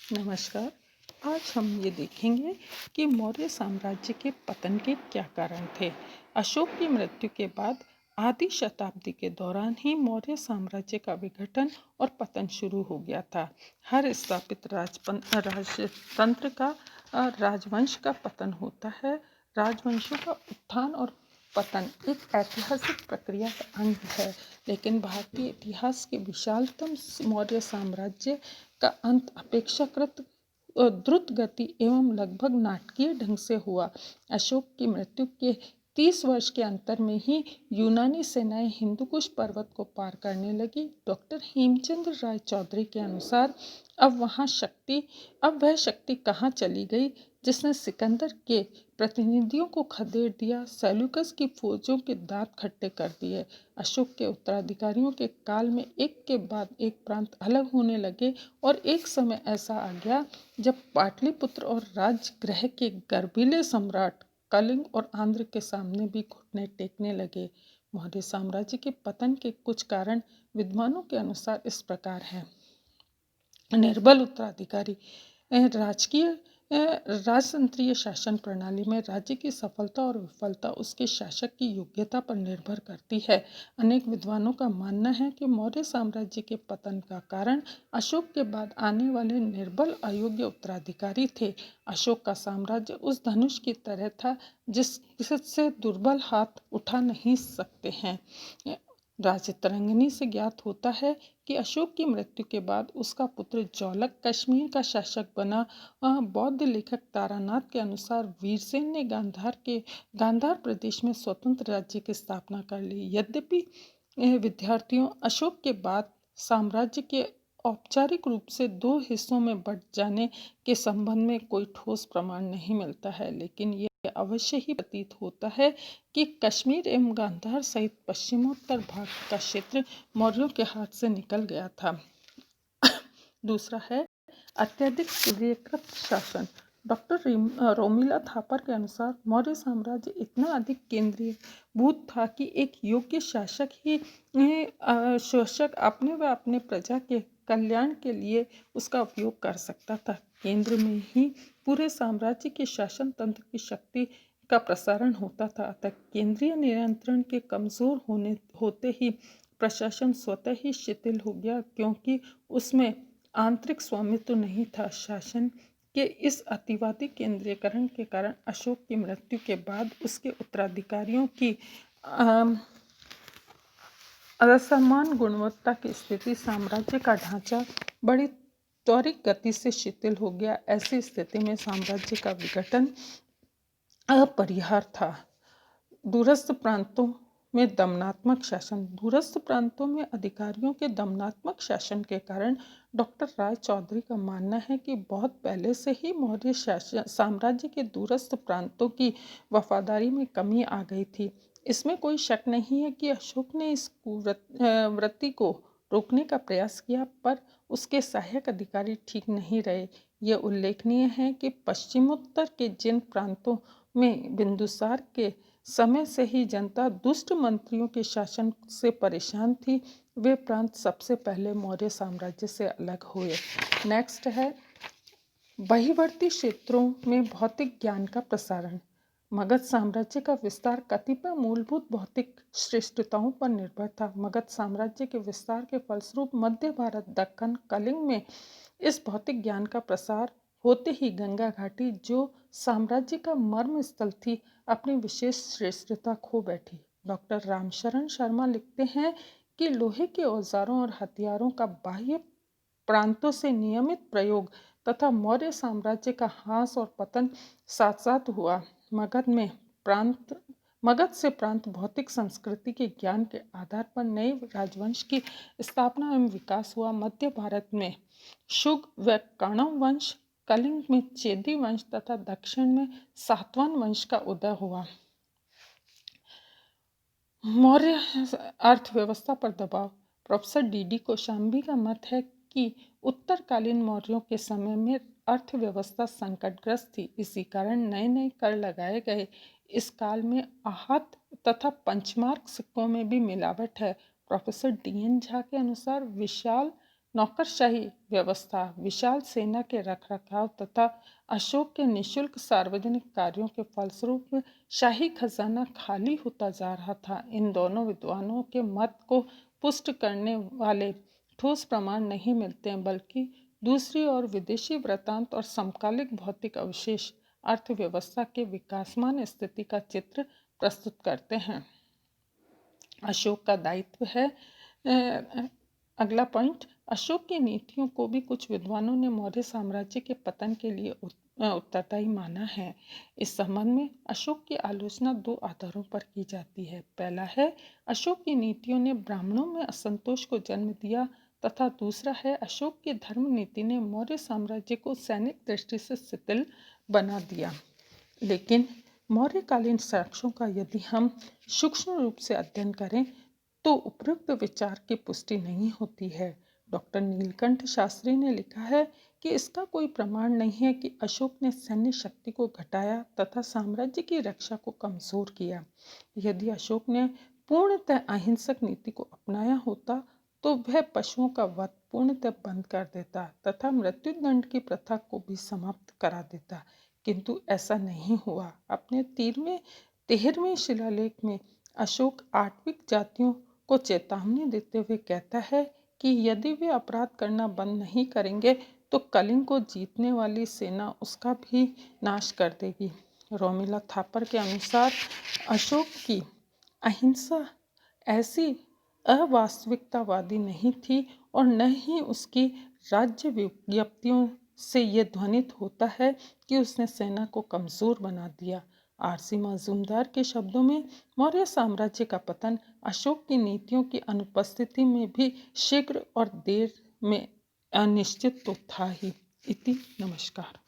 नमस्कार। आज हम ये देखेंगे कि मौर्य साम्राज्य के पतन के क्या कारण थे। अशोक की मृत्यु के बाद आधी शताब्दी के दौरान ही मौर्य साम्राज्य का विघटन और पतन शुरू हो गया था। हर स्थापित राजतंत्र का राजवंश का पतन होता है। राजवंशों का उत्थान और पतन एक ऐतिहासिक प्रक्रिया का अंग है, लेकिन भारतीय इतिहास के विशालतम मौर्य साम्राज्य का अंत अपेक्षाकृत द्रुत गति एवं लगभग नाटकीय ढंग से हुआ। अशोक की मृत्यु के 30 वर्ष के अंतर में ही यूनानी सेनाएं हिंदुकुश पर्वत को पार करने लगी। डॉक्टर हेमचंद्र राय चौधरी के अनुसार अब वह शक्ति कहाँ चली गई जिसने सिकंदर के प्रतिनिधियों को खदेड़ दिया, सेल्यूकस की फौजों के दांत खट्टे कर दिए। अशोक के उत्तराधिकारियों के काल में एक के बाद एक प्रांत अलग होने लगे और एक समय ऐसा आ गया जब पाटलिपुत्र और राजगृह के गर्वीले सम्राट कलिंग और आंध्र के सामने भी घुटने टेकने लगे। मौर्य साम्राज्य के पतन के कुछ कारण विद्वानों के अनुसार इस प्रकार हैं। निर्बल उत्तराधिकारी। राजकीय राजतंत्रीय शासन प्रणाली में राज्य की सफलता और विफलता उसके शासक की योग्यता पर निर्भर करती है। अनेक विद्वानों का मानना है कि मौर्य साम्राज्य के पतन का कारण अशोक के बाद आने वाले निर्बल अयोग्य उत्तराधिकारी थे। अशोक का साम्राज्य उस धनुष की तरह था जिससे दुर्बल हाथ उठा नहीं सकते हैं। राजतरंगिणी से ज्ञात होता है कि अशोक की मृत्यु के बाद उसका पुत्र जौलक कश्मीर का शासक बना। बौद्ध लेखक तारानाथ के अनुसार वीरसेन ने गांधार प्रदेश में स्वतंत्र राज्य की स्थापना कर ली। यद्यपि विद्यार्थियों अशोक के बाद साम्राज्य के औपचारिक रूप से दो हिस्सों में बंट जाने के संबंध में कोई ठोस प्रमाण नहीं मिलता है, लेकिन ये अवश्य ही प्रतीत होता है कि कश्मीर एवं गांधार सहित पश्चिमोत्तर भाग का क्षेत्र मौर्यों के हाथ से निकल गया था। दूसरा है अत्यधिक केंद्रीकृत शासन। डॉक्टर रोमिला थापर के अनुसार मौर्य साम्राज्य इतना अधिक केंद्रीभूत था कि एक योग्य शासक अपने व अपने प्रजा के कल्याण के लिए उसका उपयोग कर सकता था। केंद्र में ही पूरे साम्राज्य के शासन तंत्र की शक्ति का प्रसारण होता था, अतः केंद्रीय नियंत्रण के कमजोर होते ही प्रशासन स्वतः ही शिथिल हो गया, क्योंकि उसमें आंतरिक स्वामित्व नहीं था। शासन के इस अतिवादी केंद्रीकरण के कारण अशोक की मृत्यु के बाद उसके उत्तराधिकारियों की असमान गुणवत्ता की स्थिति, साम्राज्य का ढांचा बड़ी त्वरित गति से शिथिल हो गया। ऐसी स्थिति में साम्राज्य का विघटन अपरिहार्य था। दूरस्थ प्रांतों में दमनात्मक शासन। दूरस्थ प्रांतों में अधिकारियों के दमनात्मक शासन के कारण डॉक्टर राय चौधरी का मानना है कि बहुत पहले से ही मौर्य साम्राज्य के दूरस्थ प्रांतों की वफादारी में कमी आ गई थी। इसमें कोई शक नहीं है कि अशोक ने इस वृत्ति को रोकने का प्रयास किया, पर उसके सहायक अधिकारी ठीक नहीं रहे। यह उल्लेखनीय है कि पश्चिमोत्तर के जिन प्रांतों में बिंदुसार के समय से ही जनता दुष्ट मंत्रियों के शासन से परेशान थी, वे प्रांत सबसे पहले मौर्य साम्राज्य से अलग हुए। नेक्स्ट है बहिर्वर्ती क्षेत्रों में भौतिक ज्ञान का प्रसारण। मगध साम्राज्य का विस्तार कतिपय मूलभूत भौतिक श्रेष्ठताओं पर निर्भर था। मगध साम्राज्य के विस्तार के फलस्वरूप मध्य भारत, दक्कन, कलिंग में इस भौतिक ज्ञान का प्रसार होते ही गंगा घाटी, जो साम्राज्य का मर्म स्थल थी, अपनी विशेष श्रेष्ठता खो बैठी। डॉक्टर रामशरण शर्मा लिखते हैं कि लोहे के औजारों और हथियारों का बाह्य प्रांतों से नियमित प्रयोग तथा मौर्य साम्राज्य का ह्रास और पतन साथ साथ हुआ। मगध से प्रांत भौतिक संस्कृति के ज्ञान के आधार पर नए राजवंश की स्थापना एवं विकास हुआ। मध्य भारत में शुंग व कण्व वंश, कलिंग में चेदी वंश तथा दक्षिण में सातवाहन वंश का उदय हुआ। मौर्य अर्थव्यवस्था पर दबाव। प्रोफेसर डी कौशाम्बी का मत है कि उत्तरकालीन मौर्यों के समय में अर्थव्यवस्था संकटग्रस्त थी, इसी कारण नए नए कर लगाए गए। इस काल में आहत तथा पंचमार्क सिक्कों में भी मिलावट है। Professor DN. झा के अनुसार विशाल नौकरशाही व्यवस्था, विशाल सेना के रखरखाव तथा अशोक के निःशुल्क सार्वजनिक कार्यों के फलस्वरूप शाही खजाना खाली होता जा रहा था। इन दोनों विद्वानों के मत को पुष्ट करने वाले ठोस प्रमाण नहीं मिलते हैं, बल्कि दूसरी ओर विदेशी वृत्तांत और समकालिक भौतिक अवशेष अर्थव्यवस्था के विकासमान स्थिति का चित्र प्रस्तुत करते हैं। अशोक का दायित्व है। अगला पॉइंट, अशोक की नीतियों को भी कुछ विद्वानों ने मौर्य साम्राज्य के पतन के लिए उत्तरदायी माना है। इस संबंध में अशोक की आलोचना दो आधारों पर की जाती है। पहला है, अशोक की नीतियों ने ब्राह्मणों में असंतोष को जन्म दिया, तथा दूसरा है, अशोक की धर्म नीति ने मौर्य साम्राज्य को सैनिक दृष्टि से शिथिल बना दिया। लेकिन मौर्यकालीन साक्ष्यों का यदि हम सूक्ष्म रूप से अध्ययन करें तो उपयुक्त विचार की पुष्टि नहीं होती है। डॉक्टर नीलकंठ शास्त्री ने लिखा है कि इसका कोई प्रमाण नहीं है कि अशोक ने सैन्य शक्ति को घटाया तथा साम्राज्य की रक्षा को कमजोर किया। यदि अशोक ने पूर्णतः अहिंसक नीति को अपनाया होता तो वह पशुओं का वध पूर्णतः बंद कर देता तथा मृत्युदंड की प्रथा को भी समाप्त करा देता, किंतु ऐसा नहीं हुआ। अपने 13वें शिलालेख में अशोक आठविक जातियों को चेतावनी देते हुए कहता है कि यदि वे अपराध करना बंद नहीं करेंगे तो कलिंग को जीतने वाली सेना उसका भी नाश कर देगी। रोमिला थापर के अनुसार अशोक की अहिंसा ऐसी अवास्तविकतावादी नहीं थी और न ही उसकी राज्य विज्ञप्तियों से ये ध्वनित होता है कि उसने सेना को कमजोर बना दिया। आरसी मजूमदार के शब्दों में, मौर्य साम्राज्य का पतन अशोक की नीतियों की अनुपस्थिति में भी शीघ्र और देर में अनिश्चित तो था ही। इति नमस्कार।